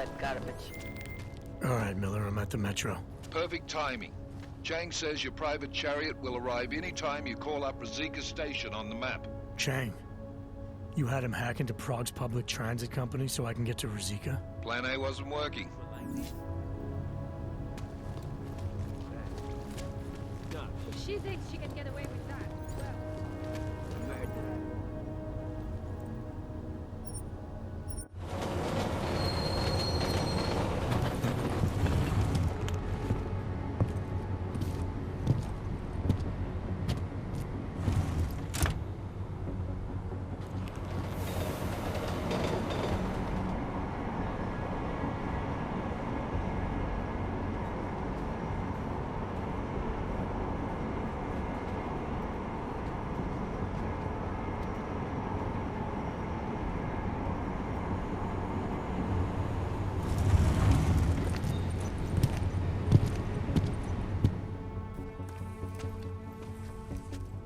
that garbage. All right, Miller, I'm at the Metro. Perfect timing. Chang says your private chariot will arrive any time you call up Rizika Station on the map. Chang, you had him hack into Prague's public transit company so I can get to Rizika? Plan A wasn't working. If she thinks she can get away with that, well, murder.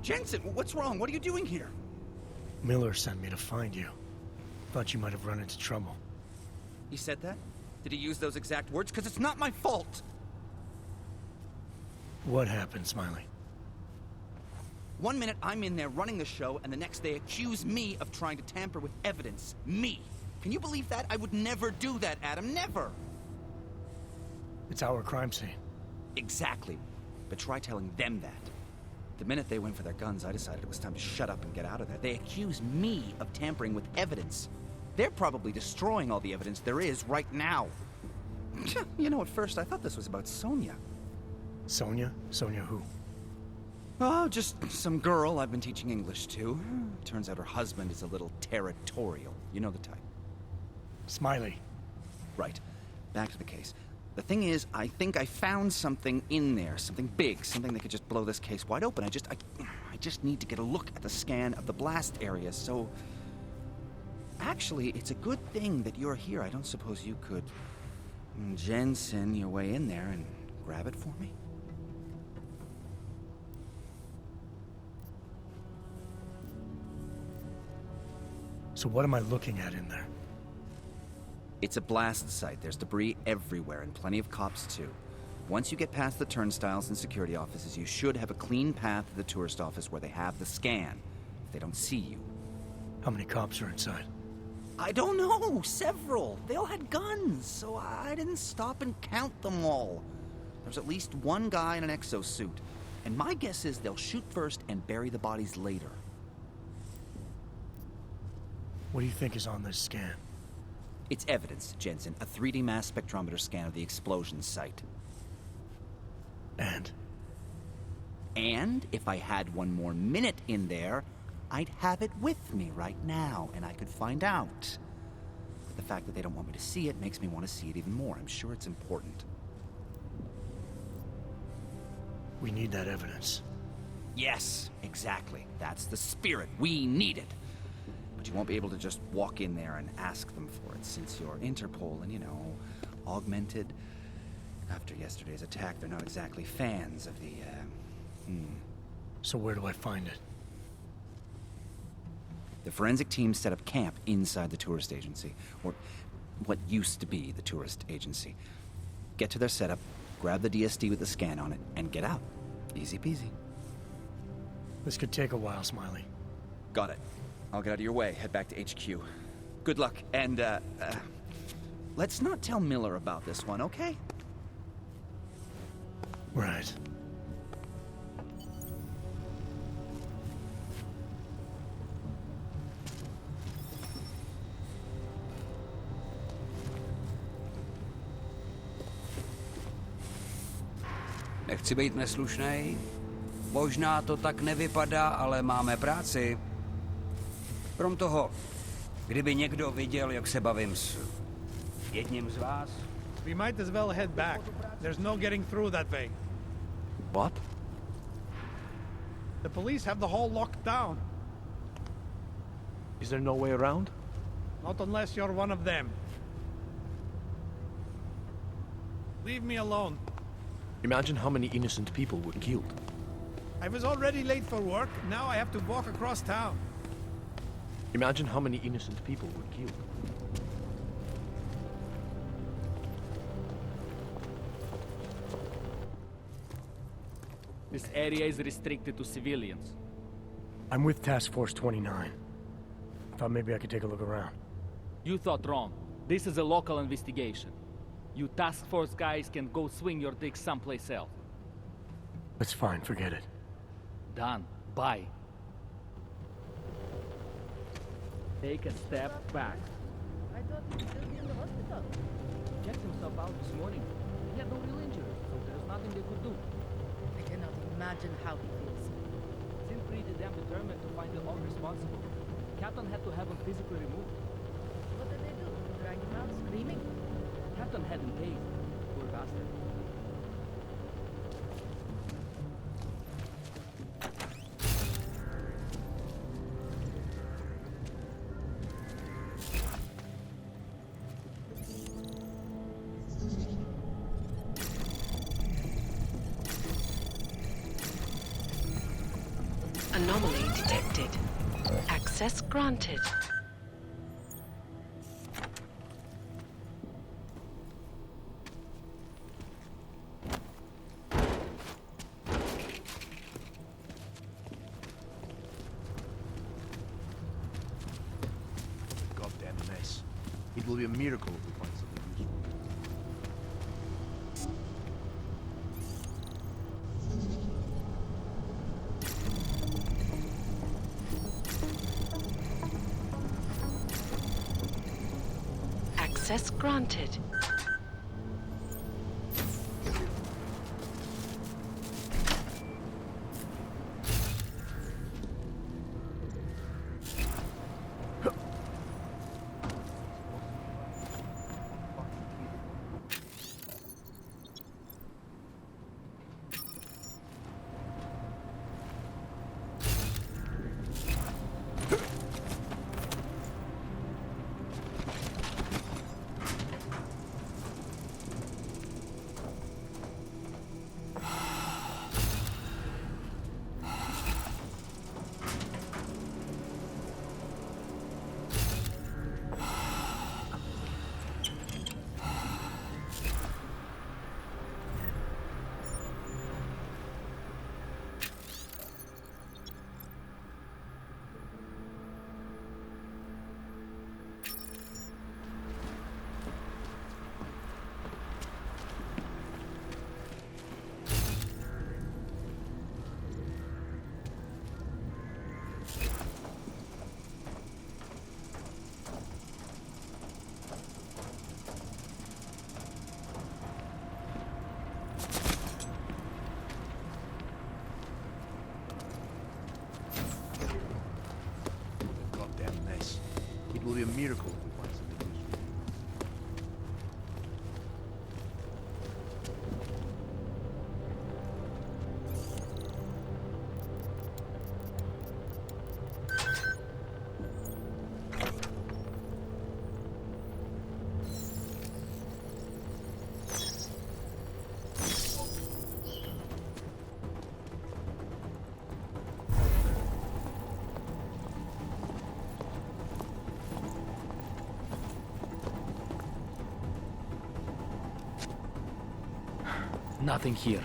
Jensen, what's wrong? What are you doing here? Miller sent me to find you. Thought you might have run into trouble. He said that? Did he use those exact words? Because it's not my fault! What happened, Smiley? 1 minute I'm in there running the show, and the next they accuse me of trying to tamper with evidence. Me! Can you believe that? I would never do that, Adam. Never! It's our crime scene. Exactly. But try telling them that. The minute they went for their guns, I decided it was time to shut up and get out of there. They accuse me of tampering with evidence. They're probably destroying all the evidence there is right now. You know, at first I thought this was about Sonia. Sonia? Sonia who? Oh, just some girl I've been teaching English to. Turns out her husband is a little territorial. You know the type. Smiley. Right. Back to the case. The thing is, I think I found something in there, something big, something that could just blow this case wide open. I just need to get a look at the scan of the blast area, so... Actually, it's a good thing that you're here. I don't suppose you could... Jensen your way in there and grab it for me? So what am I looking at in there? It's a blast site. There's debris everywhere, and plenty of cops, too. Once you get past the turnstiles and security offices, you should have a clean path to the tourist office where they have the scan, if they don't see you. How many cops are inside? I don't know. Several. They all had guns, so I didn't stop and count them all. There's at least one guy in an exosuit, and my guess is they'll shoot first and bury the bodies later. What do you think is on this scan? It's evidence, Jensen. A 3D mass spectrometer scan of the explosion site. And? And if I had one more minute in there, I'd have it with me right now, and I could find out. But the fact that they don't want me to see it makes me want to see it even more. I'm sure it's important. We need that evidence. Yes, exactly. That's the spirit. We need it. But you won't be able to just walk in there and ask them for it, since you're Interpol and, you know, augmented. After yesterday's attack, they're not exactly fans of the, So where do I find it? The forensic team set up camp inside the tourist agency, or what used to be the tourist agency. Get to their setup, grab the DSD with the scan on it, and get out. Easy peasy. This could take a while, Smiley. Got it. I'll get out of your way, head back to HQ. Good luck, and, let's not tell Miller about this one, okay? Right. Nechci být neslušnej. Možná to tak nevypadá, ale máme práci. Krom toho, kdyby někdo viděl, jak se bavím s jedním z vás... We might as well head back. There's no getting through that way. What? The police have the hall locked down. Is there no way around? Not unless you're one of them. Leave me alone. Imagine how many innocent people were killed. I was already late for work. Now I have to walk across town. Imagine how many innocent people were killed. This area is restricted to civilians. I'm with Task Force 29. Thought maybe I could take a look around. You thought wrong. This is a local investigation. You task force guys can go swing your dick someplace else. That's fine, forget it. Done. Bye. Take a step back. I thought he was still in the hospital. Checked himself out this morning. He had no real injury, so there's nothing they could do. I cannot imagine how he feels. Seemed pretty damn determined to find the all responsible. Captain had to have him physically removed. What did they do? Drag him out screaming? Captain had him tased. Poor bastard. Anomaly detected. Access granted. Goddamn mess. It will be a miracle if we find something useful. Access granted. Goddamn mess. It will be a miracle if we find something useful. Nothing here.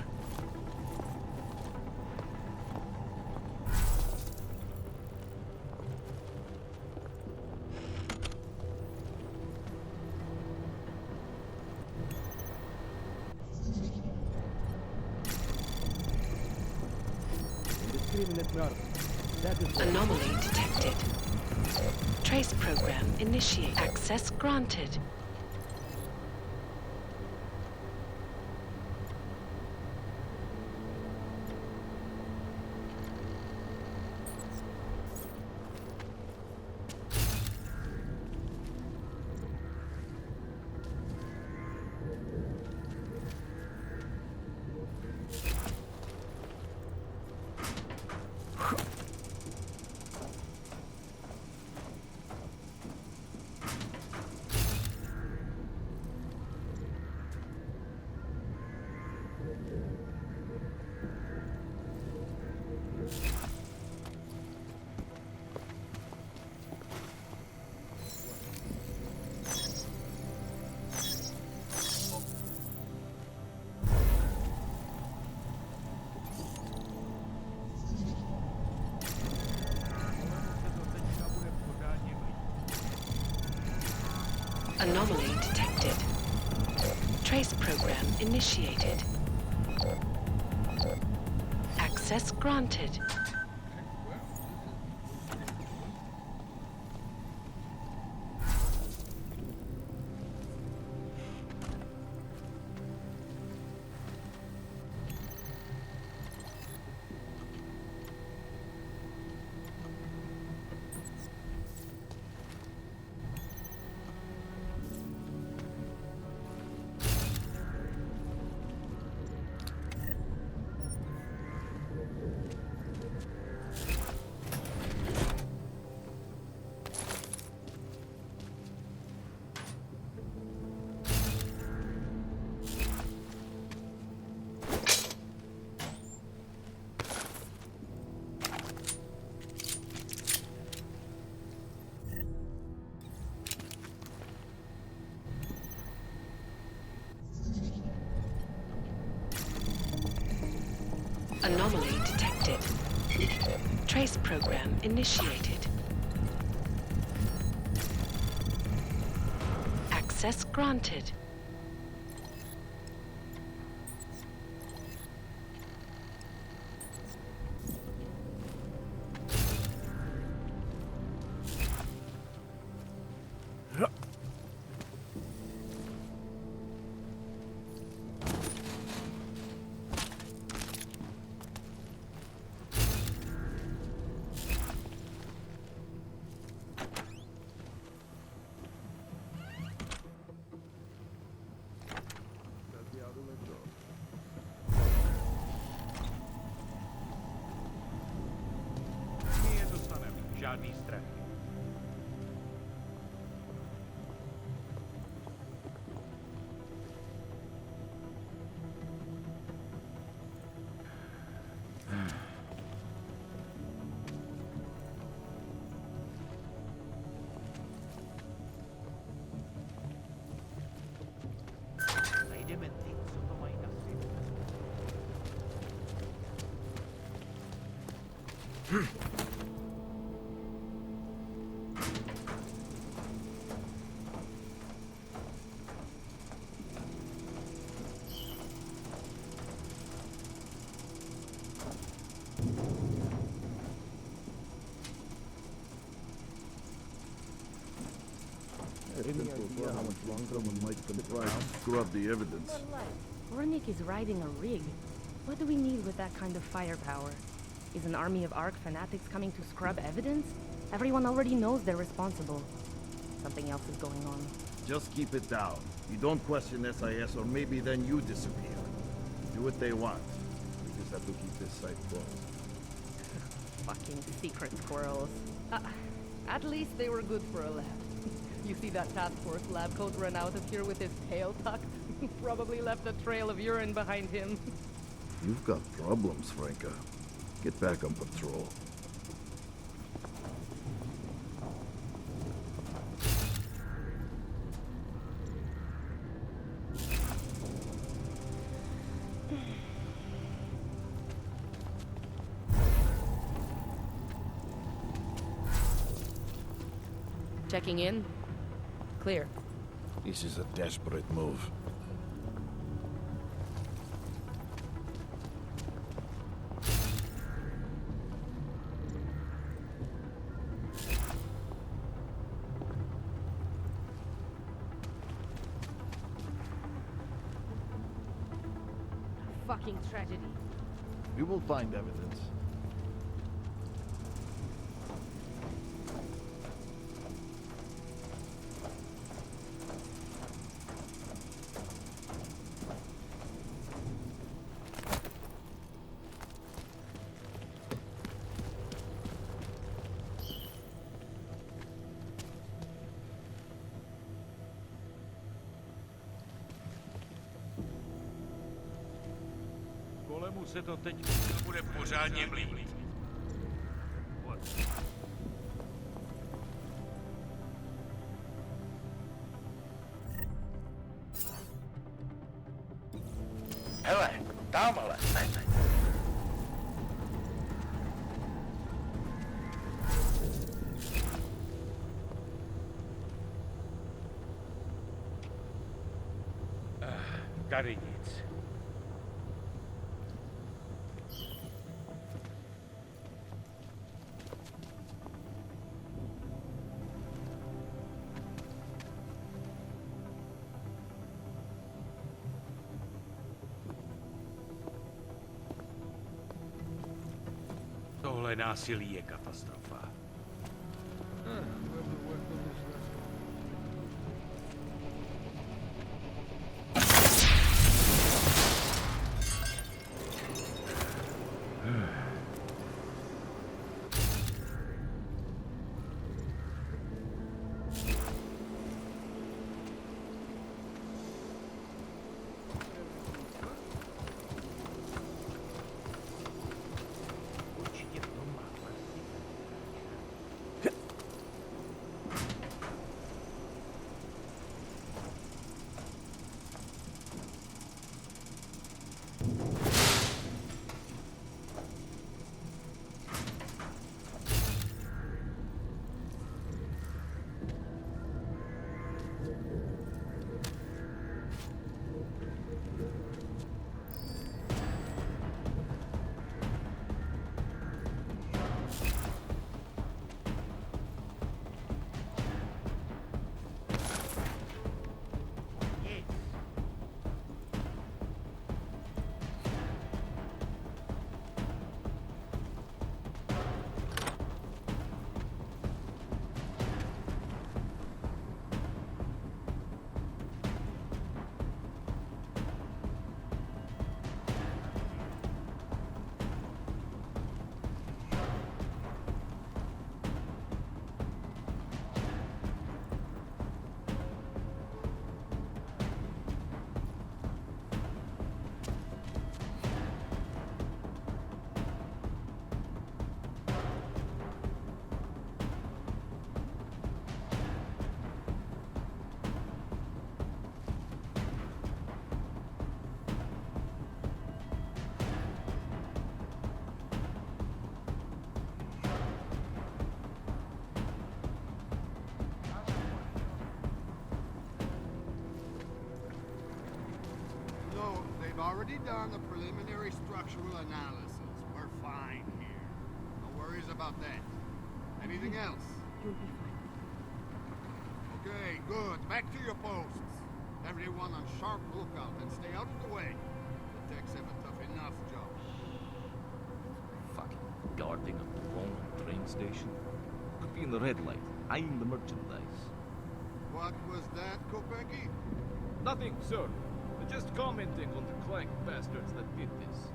Anomaly detected. Trace program initiate. Access granted. Anomaly detected. Trace program initiated. Access granted. Anomaly detected. Trace program initiated. Access granted. Žádný strach. Najdeme ty, co to mají na světě. How much longer someone might try to scrub the evidence. Ornik is riding a rig. What do we need with that kind of firepower? Is an army of Ark fanatics coming to scrub evidence? Everyone already knows they're responsible. Something else is going on. Just keep it down. You don't question SIS, or maybe then you disappear. Do what they want. We just have to keep this site closed. Fucking secret squirrels. At least they were good for a lab. You see that task force lab coat run out of here with his tail tucked? Probably left a trail of urine behind him. You've got problems, Franca. Get back on patrol. Checking in. Clear. This is a desperate move. Fucking tragedy. We will find evidence. Kolemu se to teď bude pořádně mlít. Hele, tamhle. Tady nic. Tohle násilí je katastrofa. Already done the preliminary structural analysis. We're fine here. No worries about that. Anything else? You'll be fine. Okay, good. Back to your posts. Everyone on sharp lookout and stay out of the way. The techs have a tough enough job. Fucking guarding a wrong train station. Could be in the red light, eyeing the merchandise. What was that, Kopecky? Nothing, sir. Just commenting on the clank bastards that did this.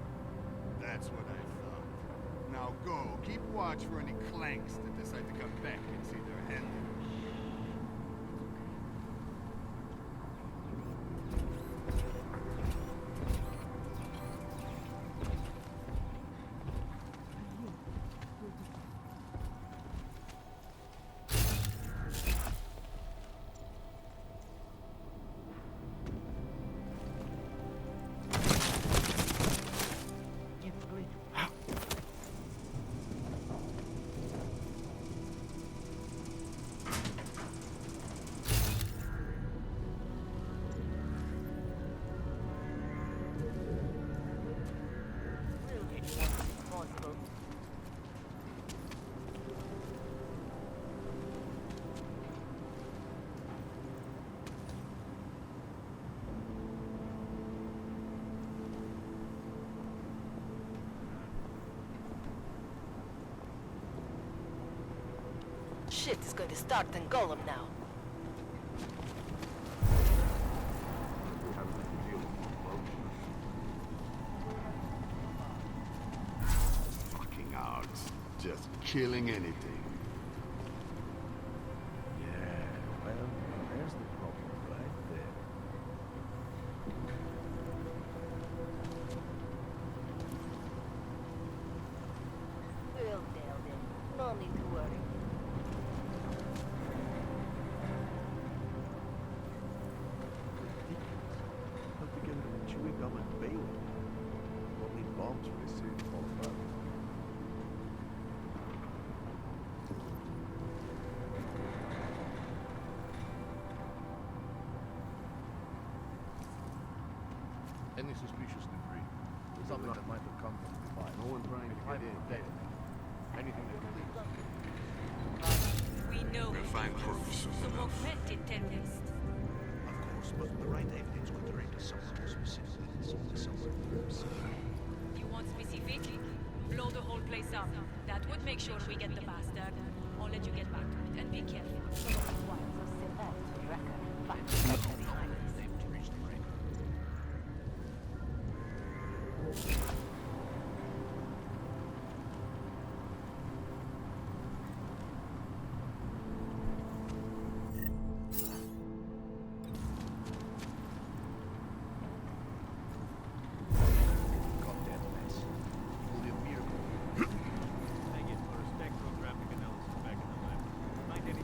That's what I thought. Now go. Keep watch for any clanks that decide to come back and see their hand. Shit is going to start in Golem now. Fucking odds. Just killing anything. Yeah, well, there's the problem right there. We'll nail them. No need to worry. Put together a chewing gum and bail. Won't need bombs pretty soon to fall apart. Any suspicious debris? Something that might have come from the fire. No one trying to get in. Anything that could lead us. We know We'll find proofs soon some enough. augmented terrorists. Of course, but the right evidence could direct us somewhere more specific. You want specific? Blow the whole place up. That would make sure we get the bastard. I'll let you get back to it, and be careful.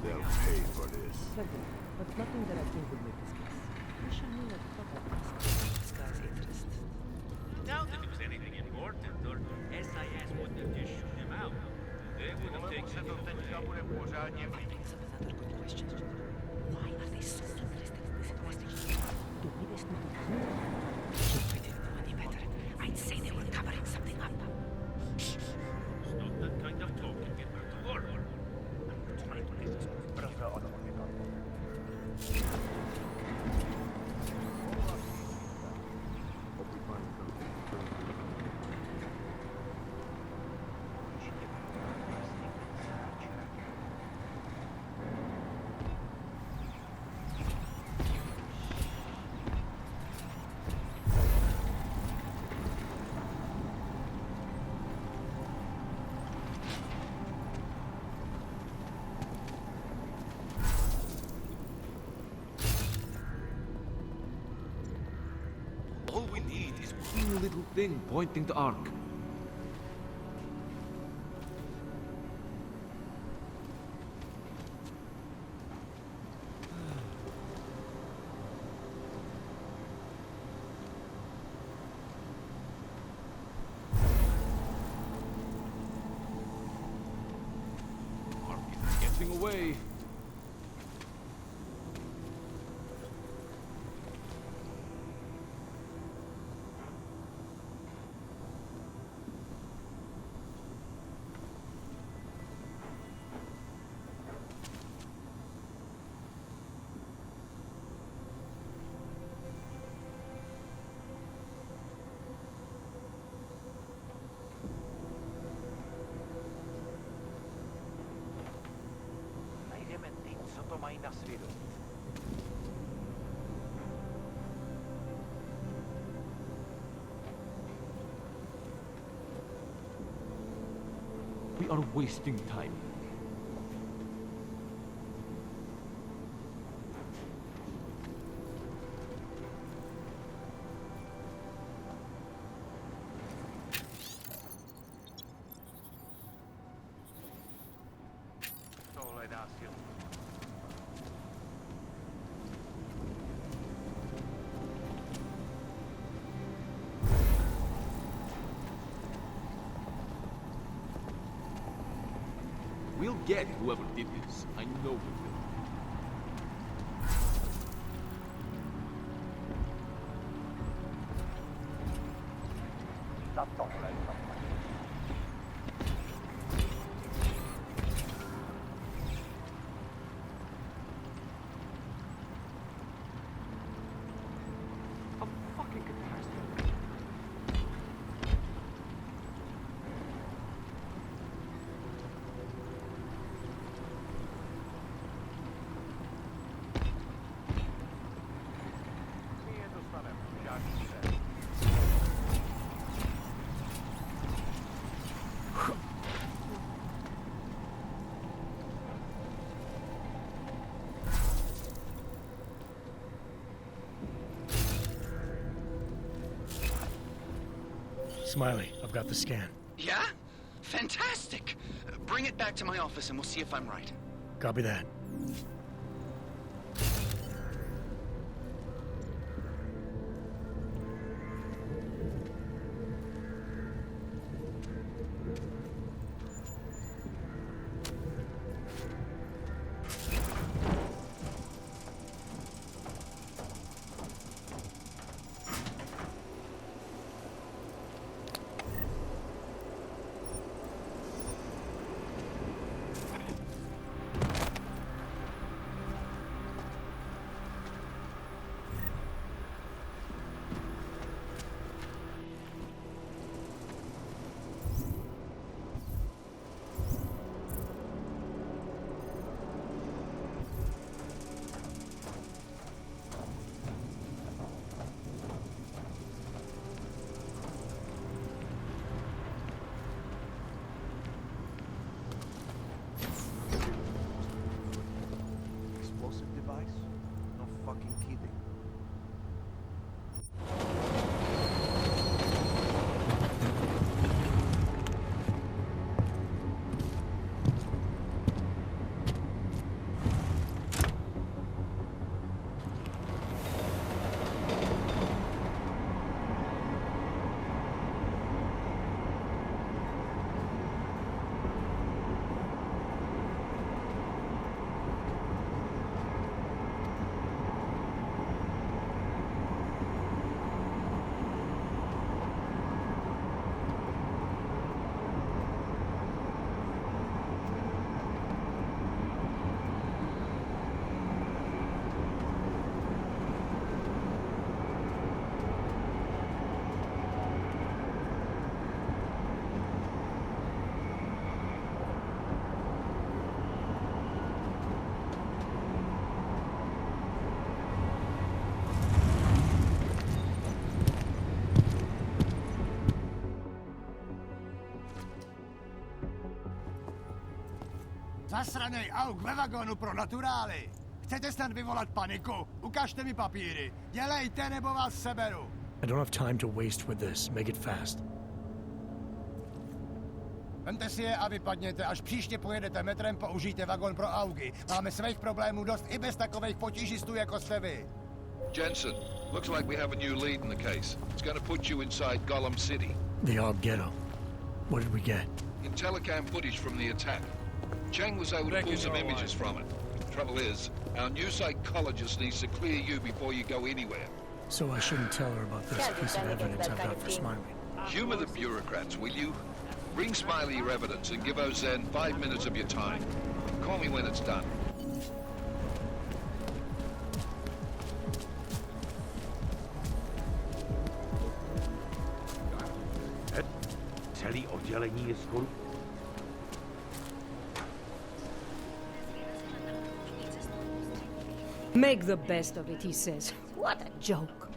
They'll pay for this. But nothing that I think would make this case. Wish I knew what this guy's interest. Doubt that it was anything important, or SIS wouldn't have just shoot him out. They would have taken him away. Brings up another good question. Why are they so interested in this investigation? Do we just need to If we didn't know any better, I'd say they were covering something up. Stop that kind of talk and get back to work. Hope we find something. All we need is one little thing pointing to Ark. Ark is getting away. We are wasting time. We'll get whoever did this. I know we will. A fucking catastrophe. Smiley, I've got the scan. Yeah? Fantastic! Bring it back to my office and we'll see if I'm right. Copy that. Zasranej auk ve vagonu pro naturály. Chcete snad vyvolat paniku? Ukažte mi papíry. Dělejte, nebo vás seberu. I don't have time to waste with this. Make it fast. Vemte si je a vypadněte. Až příště pojedete metrem, použijte vagon pro augy. Máme svých problémů dost i bez takových potížistů, jako jste vy. Jensen, looks like we have a new lead in the case. It's going to put you inside Gollum City. The Og Ghetto. What did we get? In telecam footage from the attack. Cheng was able to pull some images from it. Trouble is, our new psychologist needs to clear you before you go anywhere. So I shouldn't tell her about this piece of evidence I've got for Smiley. Humor the bureaucrats, will you? Bring Smiley your evidence and give Ozen 5 minutes of your time. Call me when it's done. Celý oddělení je skoro... Make the best of it, he says. What a joke.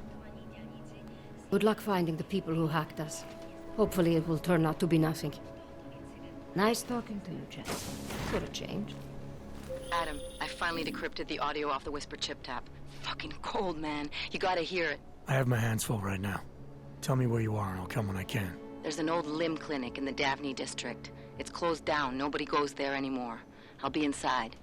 Good luck finding the people who hacked us. Hopefully it will turn out to be nothing. Nice talking to you, Jack. For a change. Adam, I finally decrypted the audio off the Whisper chip tap. Fucking cold, man. You gotta hear it. I have my hands full right now. Tell me where you are and I'll come when I can. There's an old limb clinic in the Daphne district. It's closed down. Nobody goes there anymore. I'll be inside.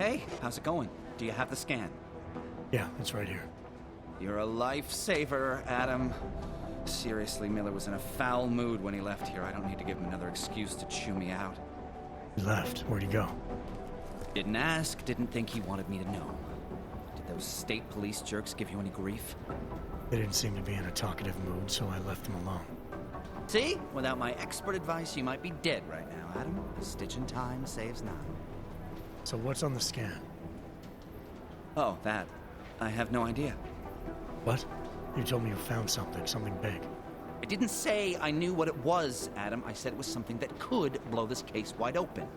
Hey, how's it going? Do you have the scan? Yeah, it's right here. You're a lifesaver, Adam. Seriously, Miller was in a foul mood when he left here. I don't need to give him another excuse to chew me out. He left. Where'd he go? Didn't ask, didn't think he wanted me to know. Did those state police jerks give you any grief? They didn't seem to be in a talkative mood, so I left them alone. See? Without my expert advice, you might be dead right now, Adam. A stitch in time saves none. So what's on the scan? Oh, that. I have no idea. What? You told me you found something big. I didn't say I knew what it was, Adam. I said it was something that could blow this case wide open.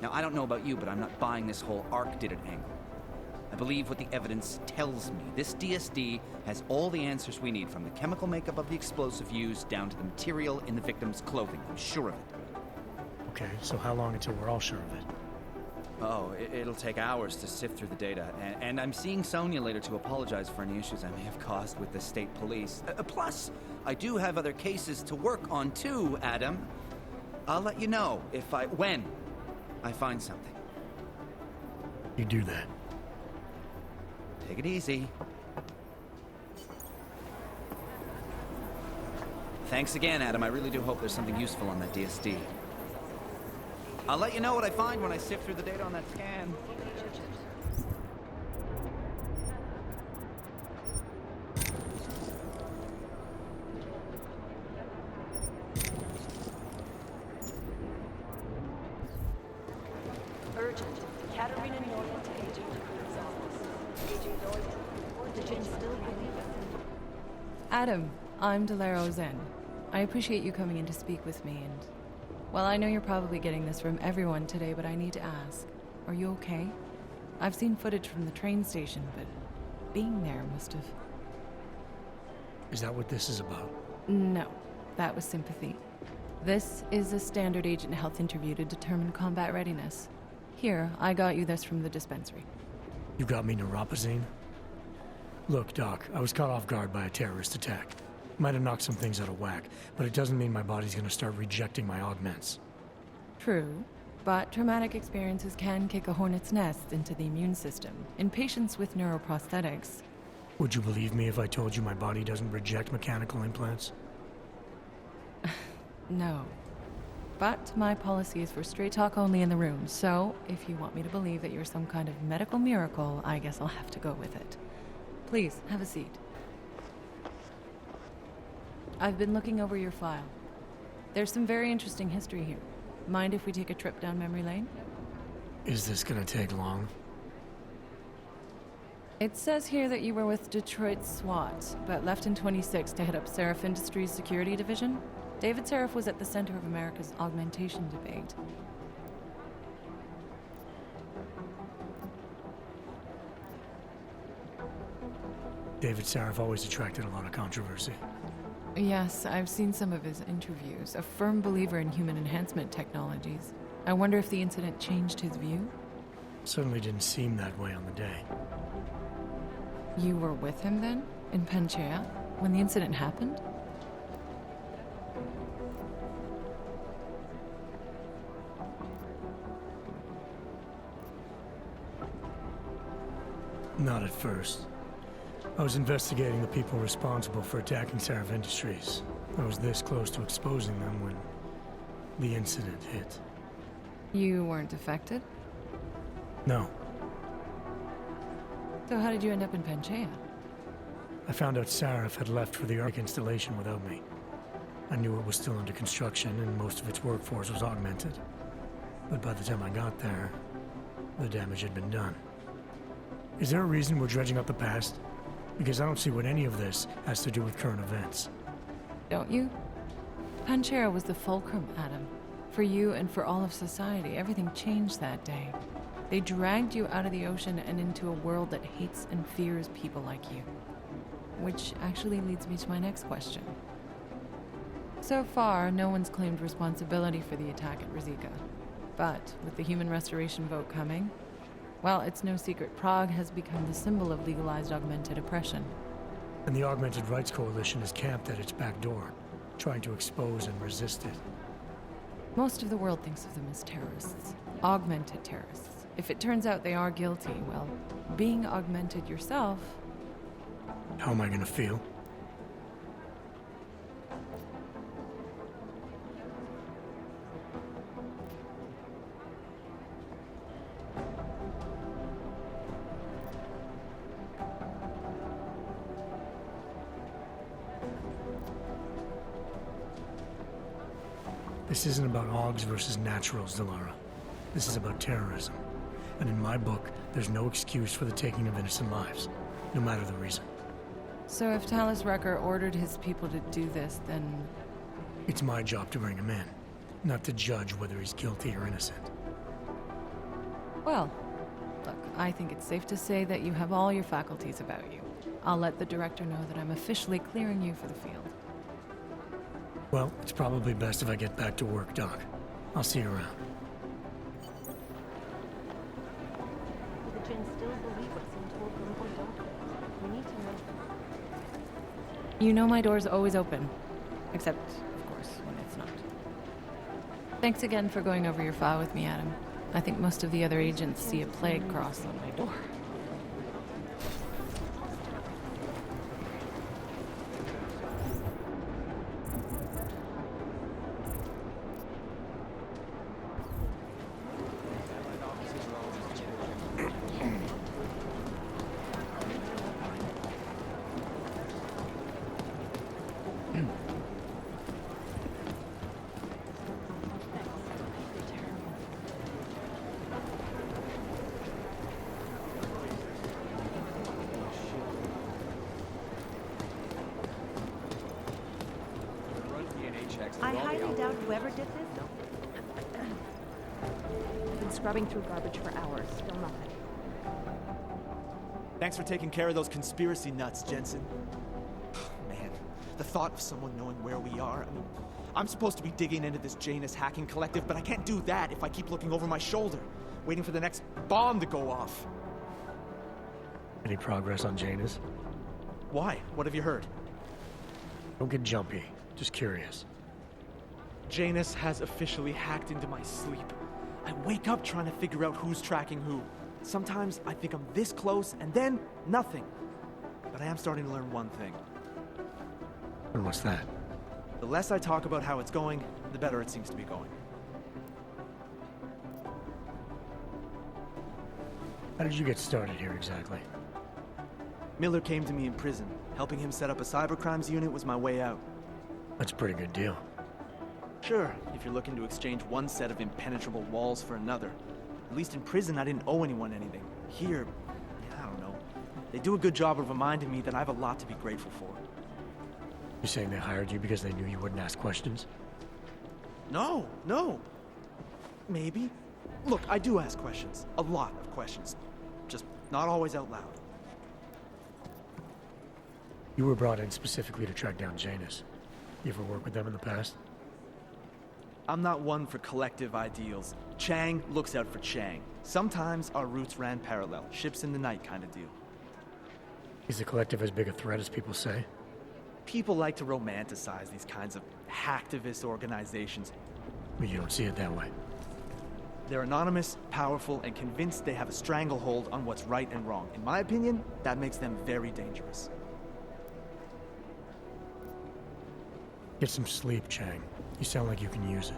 Now, I don't know about you, but I'm not buying this whole Ark did it angle. I believe what the evidence tells me. This DSD has all the answers we need, from the chemical makeup of the explosive used down to the material in the victim's clothing. I'm sure of it. Okay, so how long until we're all sure of it? Oh, it'll take hours to sift through the data, and I'm seeing Sonia later to apologize for any issues I may have caused with the state police. Plus, I do have other cases to work on too, Adam. I'll let you know when I find something. You do that. Take it easy. Thanks again, Adam. I really do hope there's something useful on that DSD. I'll let you know what I find when I sift through the data on that scan. Urgent. Katerina Norton to Agent Cruz's office. Agent Norton, did you still believe it? Adam, I'm Delaro Zen. I appreciate you coming in to speak with me, and... well, I know you're probably getting this from everyone today, but I need to ask. Are you okay? I've seen footage from the train station, but being there must have... Is that what this is about? No, that was sympathy. This is a standard agent health interview to determine combat readiness. Here, I got you this from the dispensary. You got me neuropazine? Look, Doc, I was caught off guard by a terrorist attack. Might have knocked some things out of whack, but it doesn't mean my body's gonna start rejecting my augments. True, but traumatic experiences can kick a hornet's nest into the immune system in patients with neuroprosthetics. Would you believe me if I told you my body doesn't reject mechanical implants? No. But my policy is for straight talk only in the room, so if you want me to believe that you're some kind of medical miracle, I guess I'll have to go with it. Please, have a seat. I've been looking over your file. There's some very interesting history here. Mind if we take a trip down memory lane? Is this gonna take long? It says here that you were with Detroit SWAT, but left in 26 to head up Seraph Industries' security division. David Seraph was at the center of America's augmentation debate. David Seraph always attracted a lot of controversy. Yes, I've seen some of his interviews. A firm believer in human enhancement technologies. I wonder if the incident changed his view? Certainly didn't seem that way on the day. You were with him then? In Panchea? When the incident happened? Not at first. I was investigating the people responsible for attacking Seraph Industries. I was this close to exposing them when the incident hit. You weren't affected? No. So how did you end up in Panchea? I found out Seraph had left for the Arc installation without me. I knew it was still under construction and most of its workforce was augmented. But by the time I got there, the damage had been done. Is there a reason we're dredging up the past? Because I don't see what any of this has to do with current events. Don't you? Panchea was the fulcrum, Adam. For you and for all of society, everything changed that day. They dragged you out of the ocean and into a world that hates and fears people like you. Which actually leads me to my next question. So far, no one's claimed responsibility for the attack at Rizika. But with the human restoration vote coming, well, it's no secret Prague has become the symbol of legalized augmented oppression. And the Augmented Rights Coalition is camped at its back door, trying to expose and resist it. Most of the world thinks of them as terrorists. Augmented terrorists. If it turns out they are guilty, well, being augmented yourself... How am I gonna feel? This isn't about Augs versus Naturals, Delara. This is about terrorism. And in my book, there's no excuse for the taking of innocent lives, no matter the reason. So if Talus Wrecker ordered his people to do this, then... It's my job to bring him in, not to judge whether he's guilty or innocent. Well, look, I think it's safe to say that you have all your faculties about you. I'll let the director know that I'm officially clearing you for the field. Well, it's probably best if I get back to work, Doc. I'll see you around. Do the Jinn still believe what's being told them or don't? We need to know. You know my door's always open. Except, of course, when it's not. Thanks again for going over your file with me, Adam. I think most of the other agents see a plague cross on my door. I highly doubt whoever did this. I've been scrubbing through garbage for hours, still nothing. Thanks for taking care of those conspiracy nuts, Jensen. Man, the thought of someone knowing where we are, I mean, I'm supposed to be digging into this Janus hacking collective, but I can't do that if I keep looking over my shoulder, waiting for the next bomb to go off. Any progress on Janus? Why? What have you heard? Don't get jumpy. Just curious. Janus has officially hacked into my sleep. I wake up trying to figure out who's tracking who. Sometimes I think I'm this close, and then nothing. But I am starting to learn one thing. And what's that? The less I talk about how it's going, the better it seems to be going. How did you get started here exactly? Miller came to me in prison. Helping him set up a cybercrimes unit was my way out. That's a pretty good deal. Sure, if you're looking to exchange one set of impenetrable walls for another. At least in prison, I didn't owe anyone anything. Here, I don't know. They do a good job of reminding me that I have a lot to be grateful for. You're saying they hired you because they knew you wouldn't ask questions? No. Maybe. Look, I do ask questions. A lot of questions. Just not always out loud. You were brought in specifically to track down Janus. You ever worked with them in the past? I'm not one for collective ideals. Chang looks out for Chang. Sometimes our routes ran parallel, ships in the night kind of deal. Is the collective as big a threat as people say? People like to romanticize these kinds of hacktivist organizations. But you don't see it that way. They're anonymous, powerful, and convinced they have a stranglehold on what's right and wrong. In my opinion, that makes them very dangerous. Get some sleep, Chang. You sound like you can use it.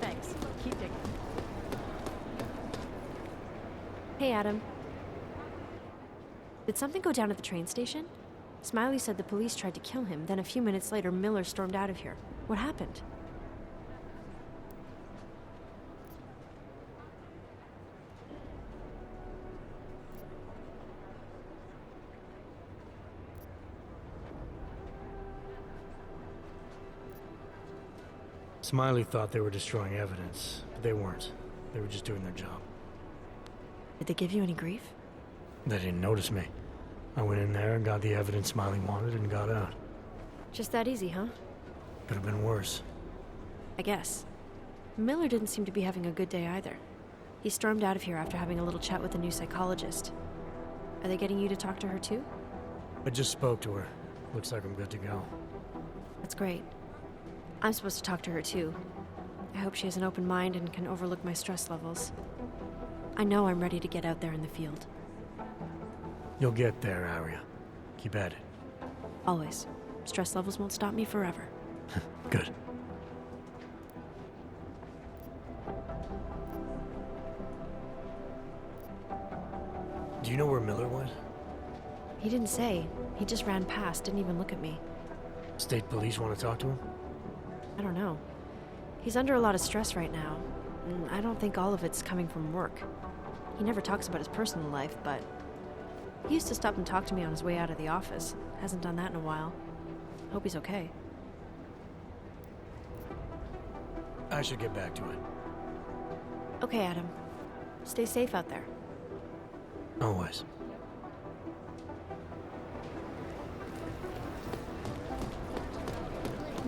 Thanks. Keep digging. Hey, Adam. Did something go down at the train station? Smiley said the police tried to kill him, then a few minutes later, Miller stormed out of here. What happened? Smiley thought they were destroying evidence, but they weren't. They were just doing their job. Did they give you any grief? They didn't notice me. I went in there and got the evidence Smiley wanted and got out. Just that easy, huh? Could have been worse. I guess. Miller didn't seem to be having a good day either. He stormed out of here after having a little chat with the new psychologist. Are they getting you to talk to her too? I just spoke to her. Looks like I'm good to go. That's great. I'm supposed to talk to her too. I hope she has an open mind and can overlook my stress levels. I know I'm ready to get out there in the field. You'll get there, Arya. Keep at it. Always. Stress levels won't stop me forever. Good. Do you know where Miller went? He didn't say. He just ran past, didn't even look at me. State police want to talk to him? I don't know. He's under a lot of stress right now, and I don't think all of it's coming from work. He never talks about his personal life, but he used to stop and talk to me on his way out of the office. Hasn't done that in a while. Hope he's okay. I should get back to it. Okay, Adam. Stay safe out there. Always.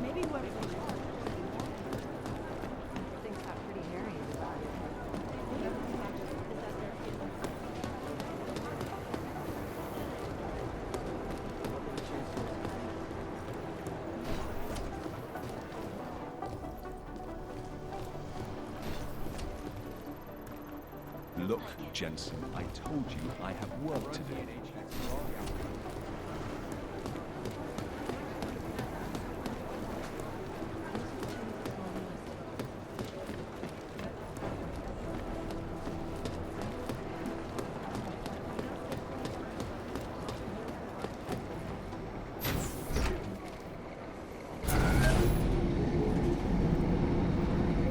Maybe whoever things got pretty hairy inside. Look, Jensen, I told you I have work to do.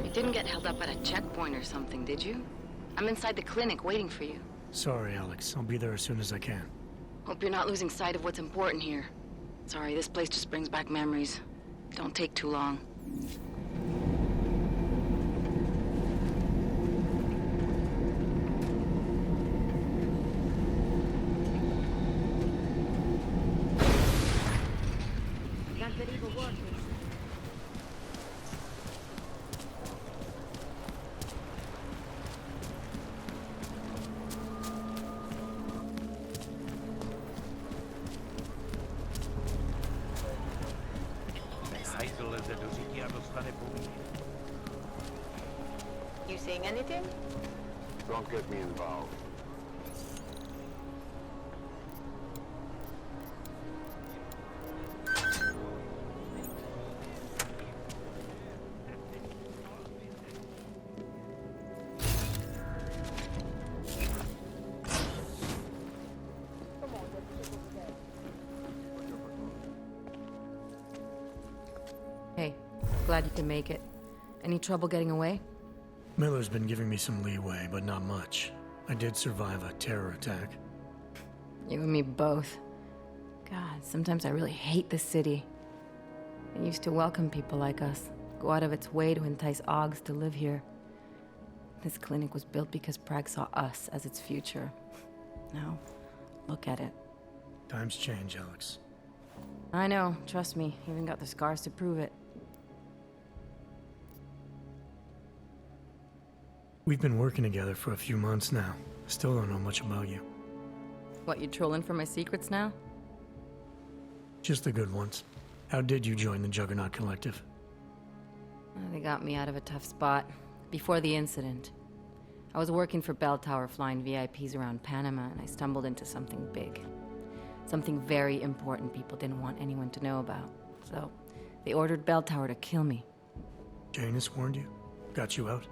You didn't get held up at a checkpoint or something, did you? I'm inside the clinic waiting for you. Sorry, Alex. I'll be there as soon as I can. Hope you're not losing sight of what's important here. Sorry, this place just brings back memories. Don't take too long. Can't believe a word. You seeing anything? Don't get me involved. Glad you can make it. Any trouble getting away? Miller's been giving me some leeway, but not much. I did survive a terror attack. You and me both. God, sometimes I really hate this city. It used to welcome people like us, go out of its way to entice Augs to live here. This clinic was built because Prague saw us as its future. Now, look at it. Times change, Alex. I know, trust me, even got the scars to prove it. We've been working together for a few months now. Still don't know much about you. What, you trolling for my secrets now? Just the good ones. How did you join the Juggernaut Collective? They got me out of a tough spot. Before the incident, I was working for Bell Tower flying VIPs around Panama, and I stumbled into something big. Something very important people didn't want anyone to know about. So, they ordered Bell Tower to kill me. Janus warned you? Got you out?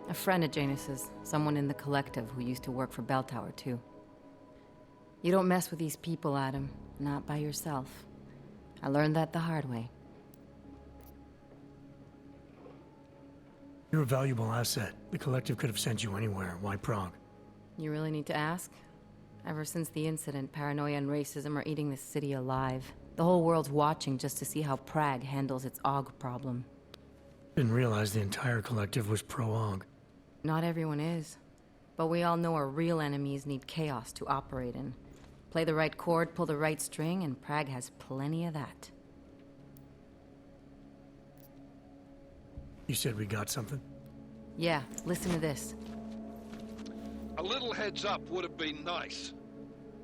A friend of Janus's, someone in the collective who used to work for Bell Tower, too. You don't mess with these people, Adam. Not by yourself. I learned that the hard way. You're a valuable asset. The collective could have sent you anywhere. Why Prague? You really need to ask? Ever since the incident, paranoia and racism are eating this city alive. The whole world's watching just to see how Prague handles its AUG problem. Didn't realize the entire collective was pro-AUG. Not everyone is. But we all know our real enemies need chaos to operate in. Play the right chord, pull the right string, and Prague has plenty of that. You said we got something? Yeah, listen to this. A little heads up would have been nice.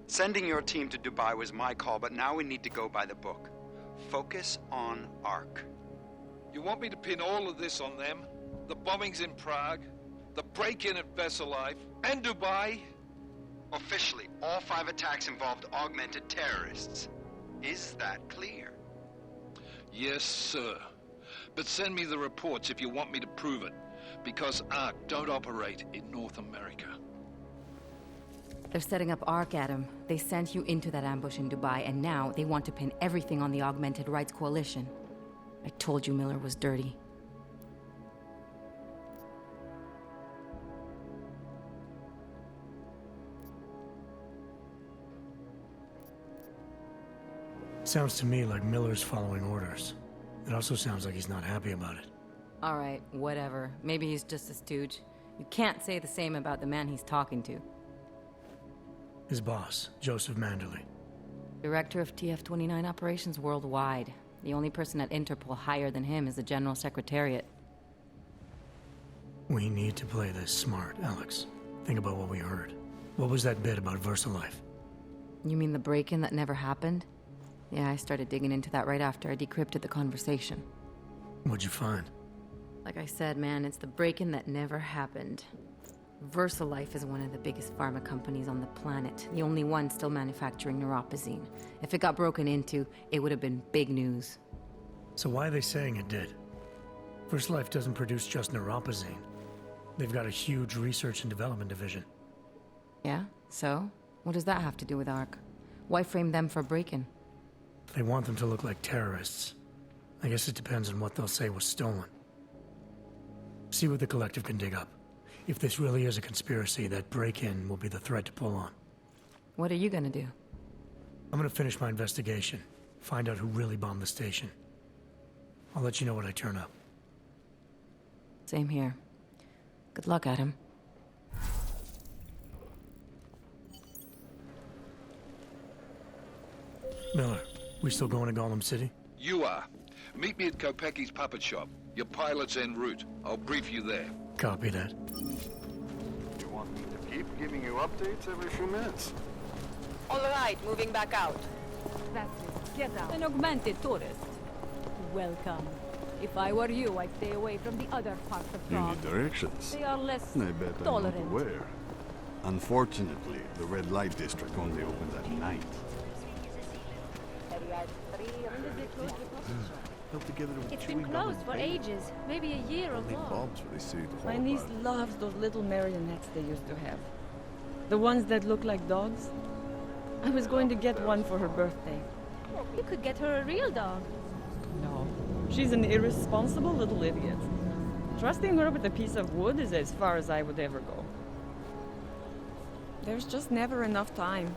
Sending your team to Dubai was my call, but now we need to go by the book. Focus on ARC. You want me to pin all of this on them? The bombings in Prague, the break-in at Vesalife, and Dubai? Officially, all 5 attacks involved augmented terrorists. Is that clear? Yes, sir. But send me the reports if you want me to prove it, because ARC don't operate in North America. They're setting up ARC, Adam. They sent you into that ambush in Dubai, and now they want to pin everything on the Augmented Rights Coalition. I told you Miller was dirty. Sounds to me like Miller's following orders. It also sounds like he's not happy about it. All right, whatever. Maybe he's just a stooge. You can't say the same about the man he's talking to. His boss, Joseph Manderley. Director of TF-29 operations worldwide. The only person at Interpol higher than him is the General Secretariat. We need to play this smart, Alex. Think about what we heard. What was that bit about VersaLife? You mean the break-in that never happened? Yeah, I started digging into that right after I decrypted the conversation. What'd you find? Like I said, man, it's the break-in that never happened. VersaLife is one of the biggest pharma companies on the planet, the only one still manufacturing neuropozyne. If it got broken into, it would have been big news. So why are they saying it did? VersaLife doesn't produce just neuropozyne. They've got a huge research and development division. Yeah? So? What does that have to do with ARC? Why frame them for break-in? They want them to look like terrorists. I guess it depends on what they'll say was stolen. See what the collective can dig up. If this really is a conspiracy, that break-in will be the thread to pull on. What are you gonna do? I'm gonna finish my investigation. Find out who really bombed the station. I'll let you know when I turn up. Same here. Good luck, Adam. Miller, we still going to Gollum City? You are. Meet me at Kopecki's puppet shop. Your pilot's en route. I'll brief you there. Copy that. You want me to keep giving you updates every few minutes? All right, moving back out. That's it. Get out. An augmented tourist. Welcome. If I were you, I'd stay away from the other parts of You Prague. need directions. They are less I bet I'm not tolerant. aware. Unfortunately, the red light district only opens at night. Held together with It's been chewing gum closed and for bacon. ages, maybe a year or Only more. bombs for the city to My fall niece apart. loves those little marionettes they used to have. The ones that look like dogs. I was going to get one for her birthday. You could get her a real dog. No, She's an irresponsible little idiot. Trusting her with a piece of wood is as far as I would ever go. There's just never enough time.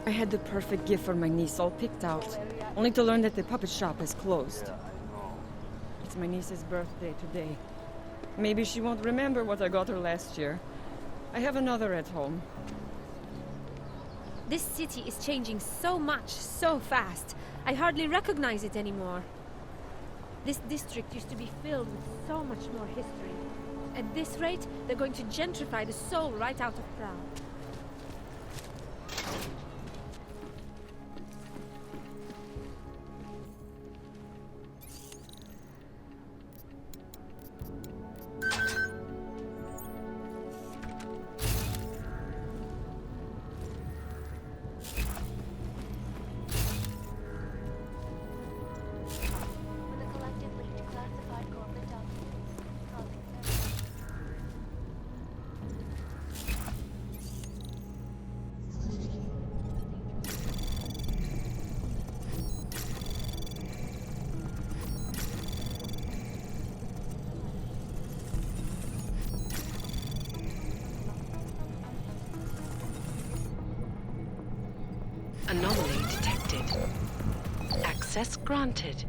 I had the perfect gift for my niece all picked out, only to learn that the puppet shop is closed. It's my niece's birthday today. Maybe she won't remember what I got her last year. I have another at home. This city is changing so much, so fast. I hardly recognize it anymore. This district used to be filled with so much more history. At this rate, they're going to gentrify the soul right out of Prague. Anomaly detected. Access granted.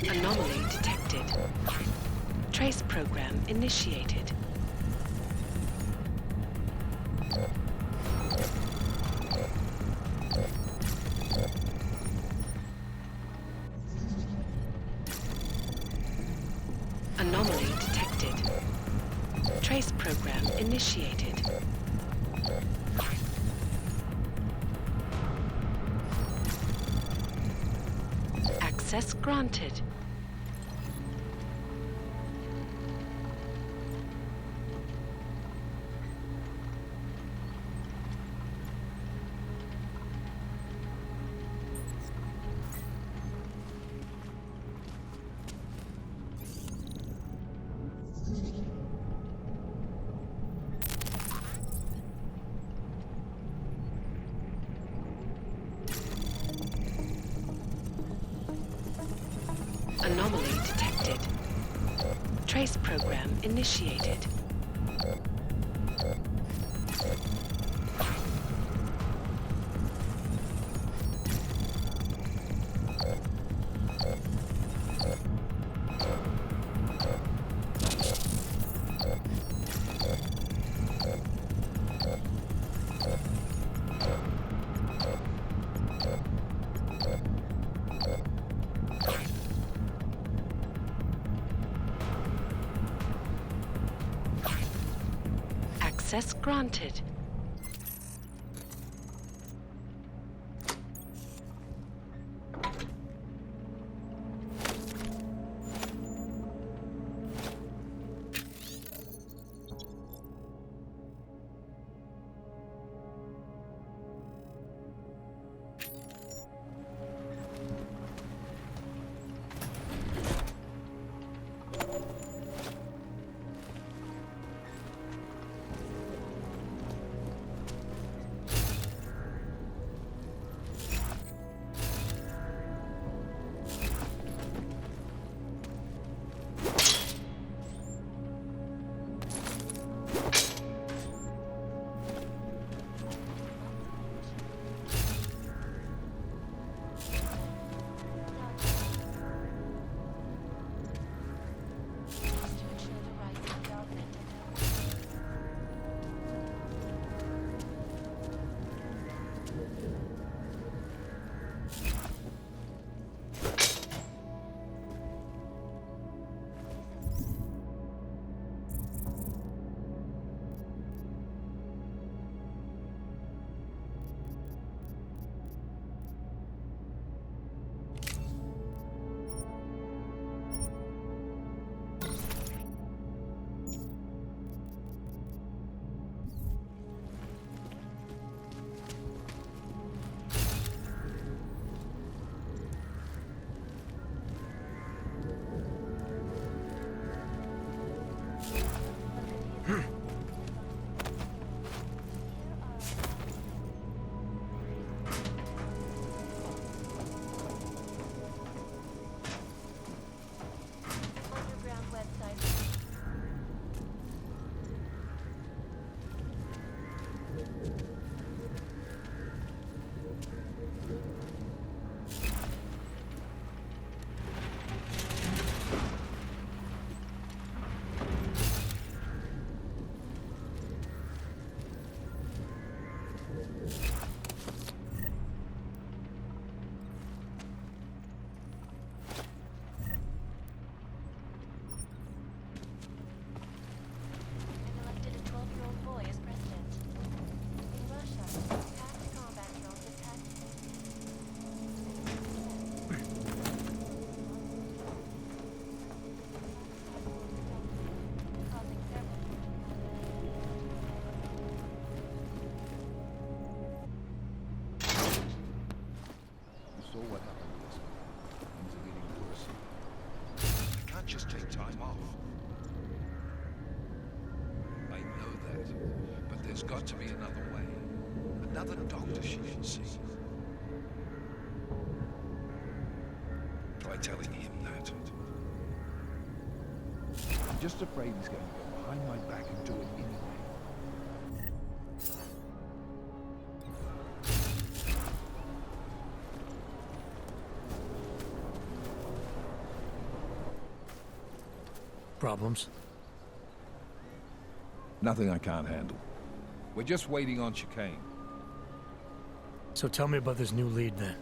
Anomaly detected. Trace program initiated. Anomaly detected. Trace program initiated. Access granted. Anomaly detected. Trace program initiated. Access granted. saw what happened yesterday. Things are getting worse. I can't just take time off. I know that, but there's got to be another way. Another doctor she should see. Try telling him that. I'm just afraid he's going to go behind my back and do it anyway. Problems? Nothing I can't handle. We're just waiting on chicane. So tell me about this new lead then.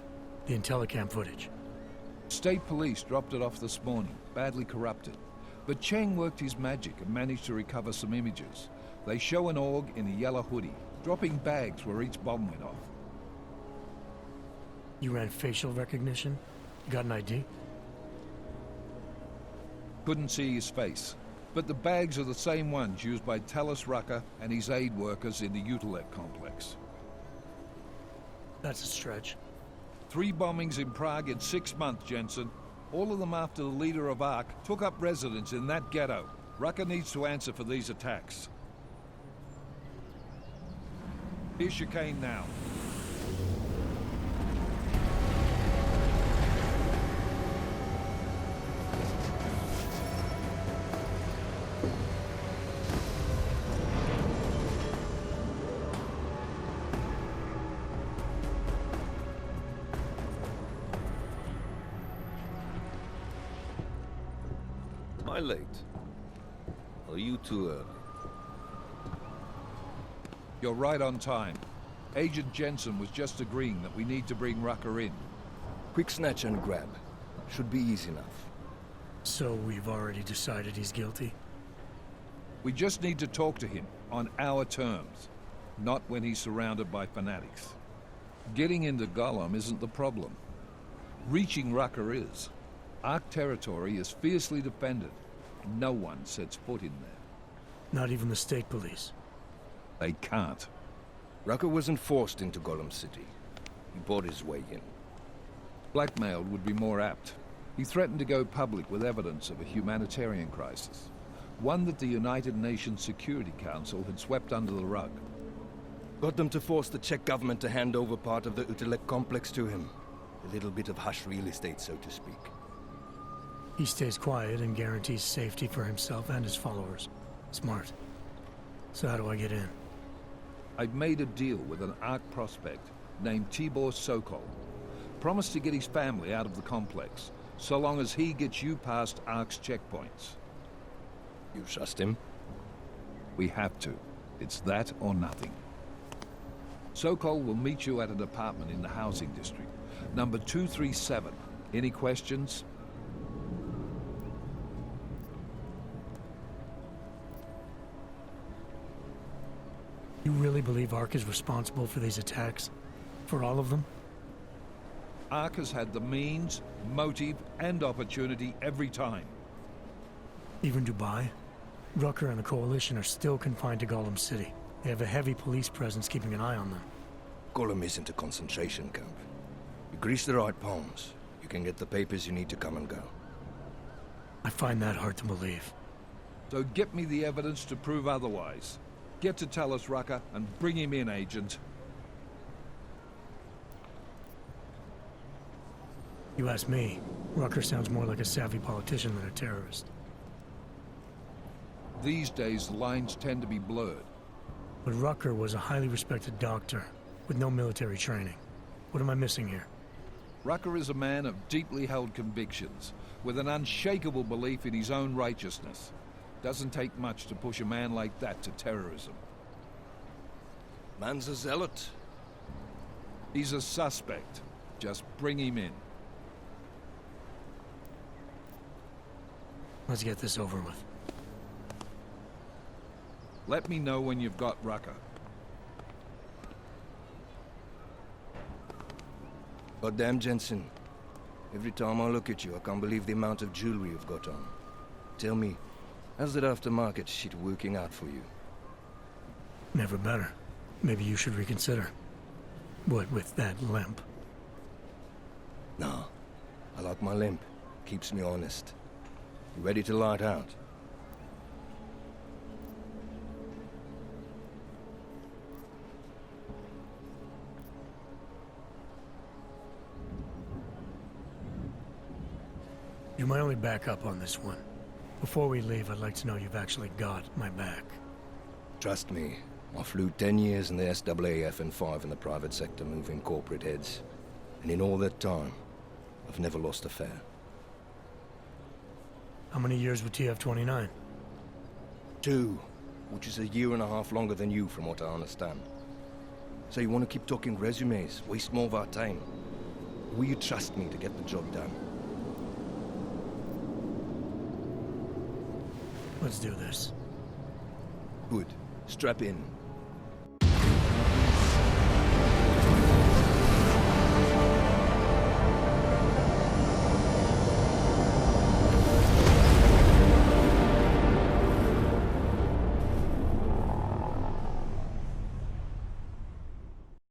The Intellicam footage. State police dropped it off this morning, badly corrupted. But Cheng worked his magic and managed to recover some images. They show an org in a yellow hoodie, dropping bags where each bomb went off. You ran facial recognition? You got an ID? Couldn't see his face, but the bags are the same ones used by Talos Rucker and his aid workers in the Interloper complex. That's a stretch. 3 bombings in Prague in 6 months, Jensen. All of them after the leader of ARC took up residence in that ghetto. Rucker needs to answer for these attacks. Here's chicane now. Am I late? Are you too early? You're right on time. Agent Jensen was just agreeing that we need to bring Rucker in. Quick snatch and grab. Should be easy enough. So we've already decided he's guilty? We just need to talk to him on our terms, not when he's surrounded by fanatics. Getting into Gollum isn't the problem. Reaching Rucker is. ARC territory is fiercely defended. No one sets foot in there. Not even the state police? They can't. Rucker wasn't forced into Gollum City. He bought his way in. Blackmailed would be more apt. He threatened to go public with evidence of a humanitarian crisis. One that the United Nations Security Council had swept under the rug. Got them to force the Czech government to hand over part of the Interloper complex to him. A little bit of hush real estate, so to speak. He stays quiet and guarantees safety for himself and his followers. Smart. So how do I get in? I've made a deal with an ARC prospect named Tibor Sokol. Promised to get his family out of the complex, so long as he gets you past ARC's checkpoints. You trust him? We have to. It's that or nothing. Sokol will meet you at an apartment in the housing district. Number 237. Any questions? You really believe ARC is responsible for these attacks? For all of them? ARC has had the means, motive, and opportunity every time. Even Dubai? Rucker and the Coalition are still confined to Gollum City. They have a heavy police presence keeping an eye on them. Gollum isn't a concentration camp. You grease the right palms, you can get the papers you need to come and go. I find that hard to believe. So get me the evidence to prove otherwise. Get to Talos Rucker and bring him in, Agent. You ask me, Rucker sounds more like a savvy politician than a terrorist. These days, the lines tend to be blurred. But Rucker was a highly respected doctor, with no military training. What am I missing here? Rucker is a man of deeply held convictions, with an unshakable belief in his own righteousness. Doesn't take much to push a man like that to terrorism. Man's a zealot. He's a suspect. Just bring him in. Let's get this over with. Let me know when you've got Rucker. Goddamn, Jensen. Every time I look at you, I can't believe the amount of jewelry you've got on. Tell me, how's that aftermarket shit working out for you? Never better. Maybe you should reconsider. What with that limp? Nah. I like my limp. Keeps me honest. You ready to light out? You're my only backup on this one. Before we leave, I'd like to know you've actually got my back. Trust me. I flew 10 years in the SAAF and 5 in the private sector moving corporate heads. And in all that time, I've never lost a fare. How many years with TF-29? 2, which is a year and a half longer than you from what I understand. So you want to keep talking resumes, waste more of our time? Or will you trust me to get the job done? Let's do this. Good. Strap in.